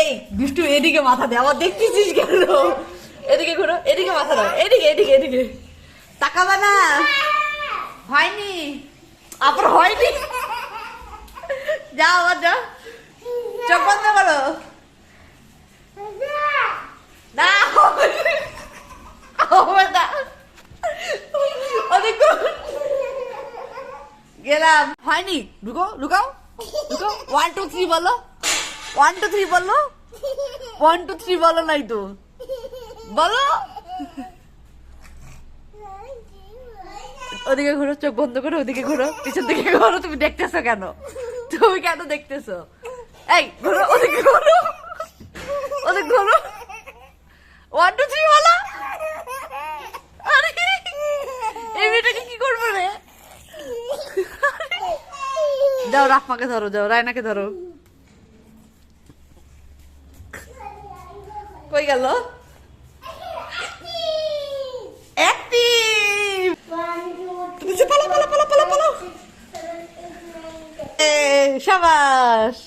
এই দুষ্টু এদিকে মাথা দে, আবার দেখতেছিস কেন? এদিকে ঘুরো, এদিকে মাথা দাও, এদিকে এদিকে এদিকে তাকাবা না। হয়নি আবার হয়নি, যাও আবার যাও, চোখ বন্ধ করো। না হবে না, ওদিক গেলাম। হয়নি, ঢুকো ঢুকাও ঢুকো। 1 2 3 বলো, 1 2 3 বলো, 1 2 3 বলো, নাই তো বলো। ওদিকে ঘুরো, চোখ বন্ধ করো, ওদিকে ঘুরো, পিছন দিকে ঘুরো। তুমি দেখতেছো কেন? তুমি কেন দেখতেছো? এই ঘুরো, ওদিকে ঘুরো, ওদিকে ঘুরো। 1 2 3 বলো। আরে এই মেয়েটাকে কি করবে রে? যাও রাফমাকে ধরো, যাও রায়নাকে ধরো। কই গেল? শাবাশ।